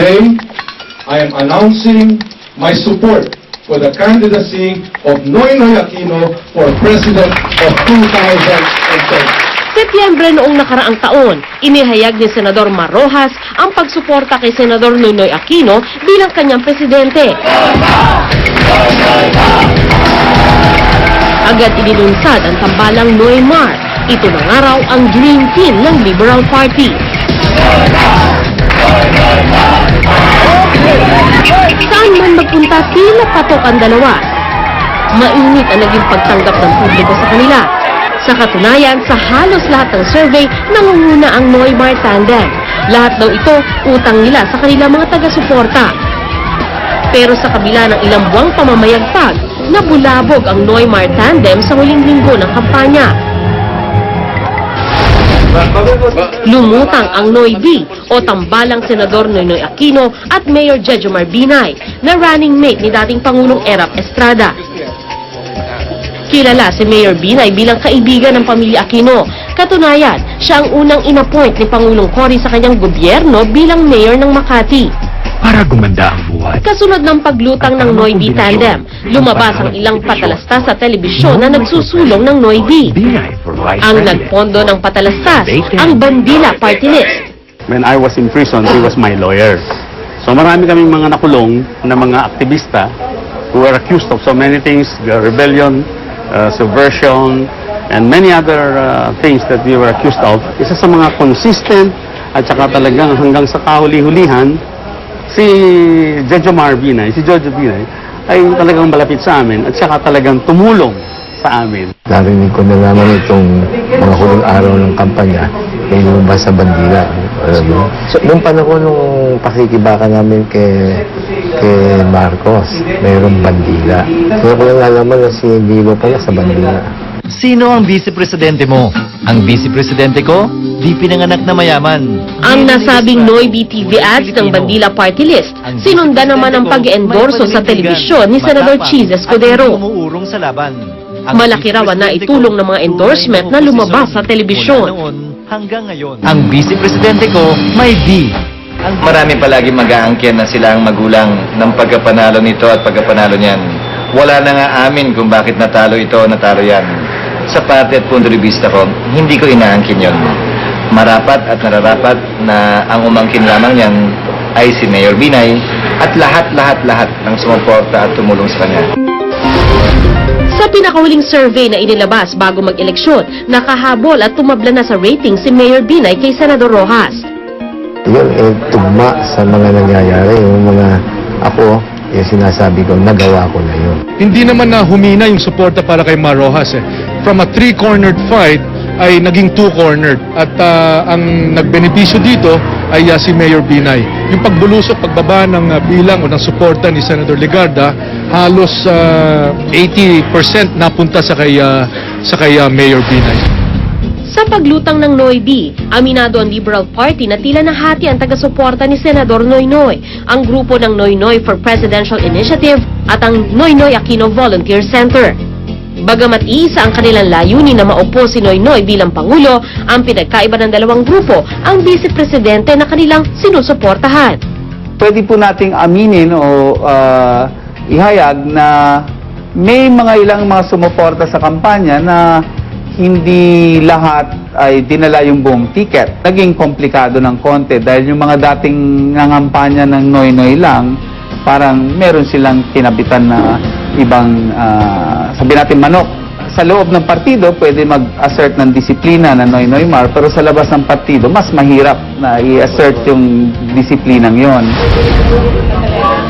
Today, I am announcing my support for the candidacy of Noynoy Aquino for President of 2010. Setyembre noong nakaraang taon, inihayag ni Senador Mar Rojas ang pagsuporta kay Senador Noynoy Aquino bilang kanyang presidente. Agad inilunsad ang tambalang Noy Mar. Ito na nga raw ang Dream Team ng Liberal Party. Saan man magpunta, tila patok ang dalawa. Mainit ang naging pagtanggap ng publiko sa kanila. Sa katunayan, sa halos lahat ng survey, nangunguna ang Noy-Mar tandem. Lahat daw ito, utang nila sa kanilang mga taga-suporta. Pero sa kabila ng ilang buwang pamamayagpag, nabulabog ang Noy-Mar tandem sa huling linggo ng kampanya. Lumutang ang Noy-B o tambalang Senador Noynoy Aquino at Mayor Jejomar Binay na running mate ni dating Pangulong Erap Estrada. Kilala si Mayor Binay bilang kaibigan ng pamilya Aquino. Katunayan, siya ang unang inappoint ni Pangulong Cory sa kanyang gobyerno bilang mayor ng Makati. Para gumanda ang buhay. Kasunod ng paglutang ng Noy-B tandem, lumabas ang ilang patalastas sa telebisyon na nagsusulong ng Noy-B. Ang nagpondo ng patalastas, ang Bandila Party List. When I was in prison, he was my lawyer. So marami kaming mga nakulong na mga aktivista who were accused of so many things, rebellion, subversion, and many other things that we were accused of. Isa sa mga consistent at saka talagang hanggang sa kahuli-hulihan, si Jejomar Binay, si Jojo Binay, ay talagang malapit sa amin at saka talagang tumulong sa amin. Narinig ko na naman itong mga huling araw ng kampanya, may lumabas sa Bandila. So, noong panahon nung pakikibaka namin kay Marcos, mayroong Bandila. Kaya ko lang nalaman na si Vivo pala sa Bandila. Sino ang vice-presidente mo? Ang vice-presidente ko, di pinanganak na mayaman. Ang nasabing Noy-B TV ads ng Bandila Party List, sinundan naman ang pag-endorso sa telebisyon ni Senador Cheese Escudero. Umuurong sa laban. Malaki raw na itulong ng mga endorsement na lumabas sa telebisyon. Hanggang ngayon, ang vice-presidente ko may B. Marami palagi mag-aangkin na sila ang magulang ng pagkapanalo nito at pagkapanalo niyan. Wala na nga amin kung bakit natalo ito o natalo yan. Sa parte at punto de vista ko, hindi ko inaangkin yon. Marapat at nararapat na ang umangkin lamang yan ay si Mayor Binay at lahat ng sumuporta at tumulong sa kanya. Sa pinakahuling survey na inilabas bago mag-eleksyon, nakahabol at tumabla na sa rating si Mayor Binay kay Senador Rojas. Yun, tugma sa mga nangyayari. Yung mga ako, yung sinasabi ko, nagawa ko na yun. Hindi naman na humina yung suporta para kay Mar Rojas. From a three-cornered fight ay naging two-cornered. At ang nagbenepisyo dito ay si Mayor Binay. Yung pagbulusok, pagbaba ng bilang o ng suporta ni Senator Legarda, halos 80% napunta sa kay Mayor Binay. Sa paglutang ng Noy-B, aminado ang Liberal Party na tila nahati ang taga-suporta ni Senador Noynoy, ang grupo ng Noynoy for Presidential Initiative at ang Noynoy Aquino Volunteer Center. Bagamat iisa ang kanilang layunin na maupo si Noynoy bilang Pangulo, ang pinagkaiba ng dalawang grupo ang vice-presidente na kanilang sinusuportahan. Pwede po nating aminin o ihayag na may ilang mga sumuporta sa kampanya na hindi lahat ay dinala yung buong ticket. Naging komplikado ng konti dahil yung mga dating nangampanya ng Noynoy lang, parang meron silang kinabitan na ibang, sabihin natin manok. Sa loob ng partido, pwede mag-assert ng disiplina na Noynoy Mar, pero sa labas ng partido, mas mahirap na i-assert yung disiplinang yon.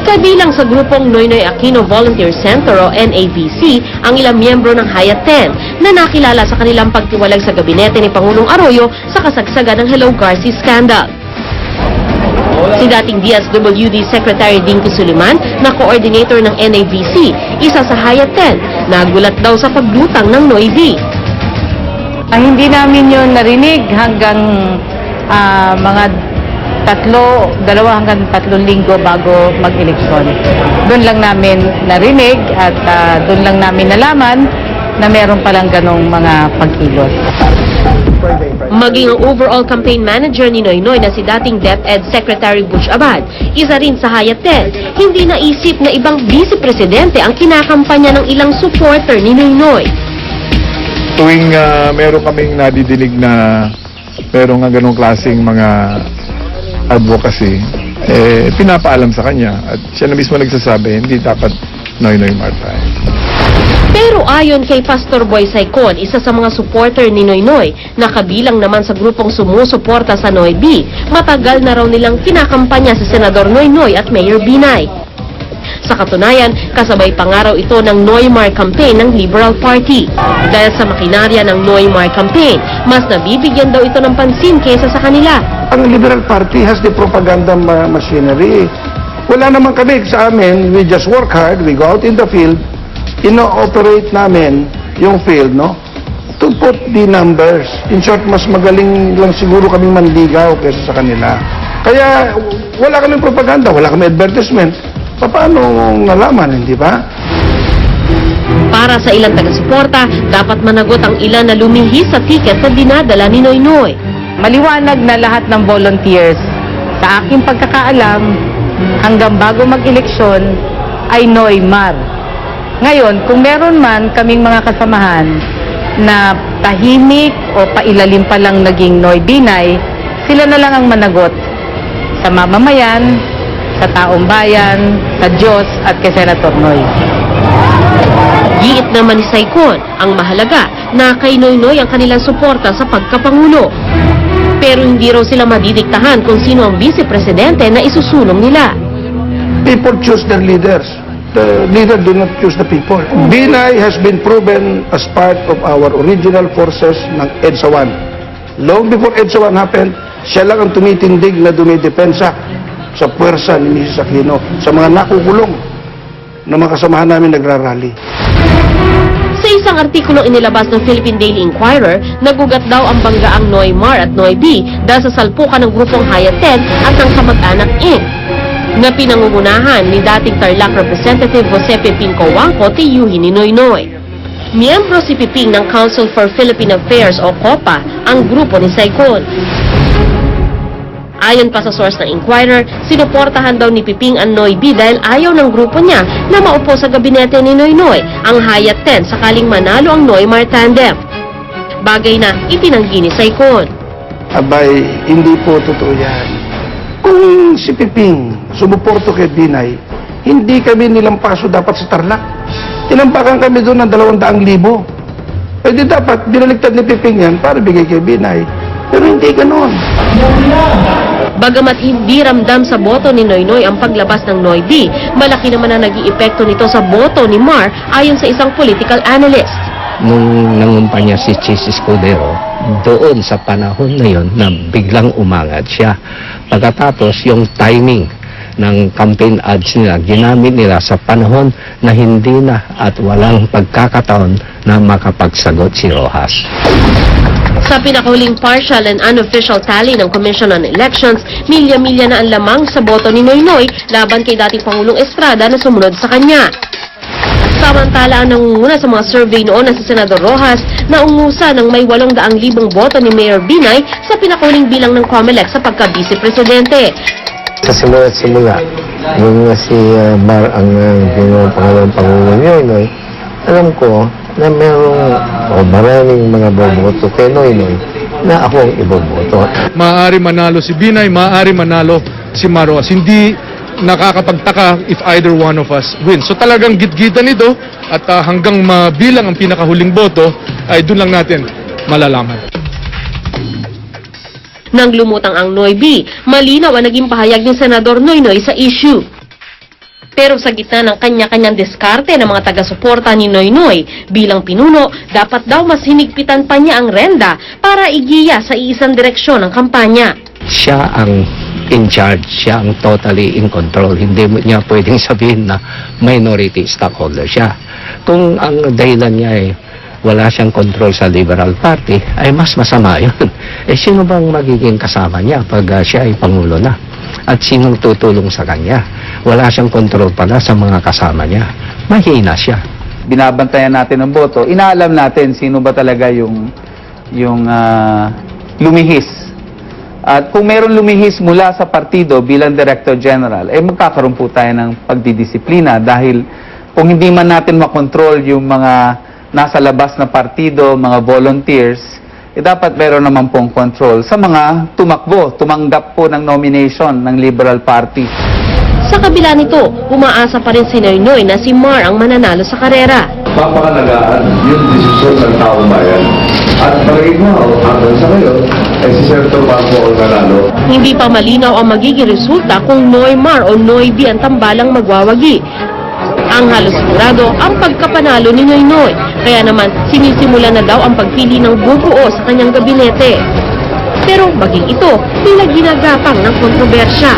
Kabilang sa grupong Noynoy Aquino Volunteer Center o NAVC ang ilang miyembro ng Hayat 10 na nakilala sa kanilang pagtiwalag sa gabinete ni Pangulong Arroyo sa kasagsagan ng Hello Garci scandal. Si dating DSWD Secretary Dinky Suliman na coordinator ng NAVC, isa sa Hayat 10, nagulat daw sa paglutang ng Noy-B. Hindi namin yun narinig hanggang mga 2 hanggang 3 linggo bago mag-eleksyon. Doon lang namin narinig at doon lang namin nalaman na meron palang ganong mga pagkilos. Maging ang overall campaign manager ni Noynoy na si dating DepEd Secretary Butch Abad, isa rin sa Hayatel, hindi naisip na ibang vice-presidente ang kinakampanya ng ilang supporter ni Noynoy. Tuwing meron kaming nadidinig na meron nga ganong klaseng mga advocacy, pinapaalam sa kanya at siya na mismo nagsasabi, hindi dapat Noynoy Marta. Pero ayon kay Pastor Boy Saicon, isa sa mga supporter ni Noynoy, na kabilang naman sa grupong sumusuporta sa Noybi, matagal na raw nilang kinakampanya si Senador Noynoy at Mayor Binay. Sa katunayan, kasabay pangaraw ito ng Noymar campaign ng Liberal Party. Dahil sa makinarya ng Noymar campaign, mas nabibigyan daw ito ng pansin kaysa sa kanila. Ang Liberal Party has the propaganda machinery. Wala naman kami sa amin, we just work hard, we go out in the field, ino-operate namin yung field, no? To put the numbers. In short, mas magaling lang siguro kami manligaw kaysa sa kanila. Kaya wala kaming propaganda, wala kaming advertisement. Paano nalaman, hindi ba? Para sa ilang taga-suporta, dapat managot ang ilan na lumihis sa ticket na dinadala ni Noynoy. Maliwanag na lahat ng volunteers, sa aking pagkakaalam, hanggang bago mag-eleksyon, ay Noymar. Ngayon, kung meron man kaming mga kasamahan na tahimik o pailalim pa lang naging Noy Binay, sila na lang ang managot sa mamamayan, sa taong bayan, sa Diyos at kay Senator Noy. Giit naman ni Saicon, ang mahalaga na kay Noynoy ang kanilang suporta sa pagkapangulo. Pero hindi raw sila madidiktahan kung sino ang vice-presidente na isusulong nila. People choose their leaders. The leader do not choose the people. Binay has been proven as part of our original forces ng EDSA 1. Long before EDSA 1 happened, siya lang ang tumitindig na dumidepensa sa puwersa ni Mrs. Aquino, sa mga nakukulong na mga kasamahan namin nagrarally. Sa isang artikulo inilabas ng Philippine Daily Inquirer, nagugat daw ang banggaang Noymar at Noybi dahil sa salpukan ng grupong Hayatel at ng Kamag-anak Inc. na pinangungunahan ni dating Tarlac Representative Jose Piping Cojuangco tiyuhin ni Noynoy. Miyembro si Piping ng Council for Philippine Affairs o COPA, ang grupo ni Saicon. Ayon pa sa source ng Inquirer, sinuportahan daw ni Piping ang Noybi dahil ayaw ng grupo niya na maupo sa gabinete ni Noynoy ang Hayatel sakaling manalo ang Noymar tandem. Bagay na itinanggi ni Saicon. Abay, hindi po totoo yan. Kung si Piping sumuporto kay Binay, hindi kami nilampaso dapat sa Tarlac. Tinampakan kami doon ng 200,000. Di dapat binaligtad ni Piping yan para bigay kay Binay. Pero hindi ganon. Bagamat hindi ramdam sa boto ni Noynoy ang paglabas ng Noybi, malaki naman ang naging epekto nito sa boto ni Mar ayon sa isang political analyst. Nung nangumpanya si Chis Escudero, doon sa panahon na yon na biglang umangat siya. Pagkatapos yung timing ng campaign ads nila, ginamit nila sa panahon na hindi na at walang pagkakataon na makapagsagot si Rojas. Sa pinakahuling partial and unofficial tally ng Commission on Elections, milya-milya na ang lamang sa boto ni Noynoy laban kay dating Pangulong Estrada na sumunod sa kanya. Samantala, ang nangunguna sa mga survey noon na si Senador Rojas na umusa ng may 800,000 boto ni Mayor Binay sa pinakahuling bilang ng COMELEC sa pagka-vice-presidente. Sa simula, nung si Mar ang pangalawang Pangulo Noynoy, alam ko na maraming mga boboto kay Noynoy na ako ang iboboto. Maaari manalo si Binay, maaari manalo si Mar Rojas. Hindi nakakapagtaka if either one of us wins. So talagang gitgitan ito at hanggang mabilang ang pinakahuling boto ay doon lang natin malalaman. Nang lumutang ang Noybi, malinaw ang naging pahayag ni Senador Noynoy sa issue. Pero sa gitna ng kanya-kanyang diskarte ng mga taga-suporta ni Noynoy bilang pinuno, dapat daw mas hinigpitan pa niya ang renda para igiya sa iisang direksyon ng kampanya. Siya ang in charge, siya ang totally in control. Hindi niya pwedeng sabihin na minority stockholder siya. Kung ang dahilan niya ay wala siyang control sa Liberal Party, ay mas masama yun. Sino bang magiging kasama niya pag siya ay Pangulo na? At sinong tutulong sa kanya? Wala siyang control pala sa mga kasama niya. Mahina siya. binabantayan natin ang boto, inaalam natin sino ba talaga yung lumihis. At kung meron lumihis mula sa partido bilang Director General, magkakaroon po tayo ng pagdidisiplina dahil kung hindi man natin makontrol yung mga nasa labas na partido, mga volunteers, dapat meron naman pong control sa mga tumanggap po ng nomination ng Liberal Party. Sa kabila nito, umaasa pa rin si Noynoy na si Mar ang mananalo sa karera. Papakalagaan yung desisyon ng taong bayan. At palagay ko, hanggang sa ngayon, si Senator Marco ang nanalo. Hindi pa malinaw ang magiging resulta kung Noy Mar o Noy D ang tambalang magwawagi. Ang halos sigurado ang pagkapanalo ni Noynoy. Kaya naman sinisimula na daw ang pagpili ng bubuo sa kanyang gabinete. Pero maging ito, tila ginagapang ng kontrobersya.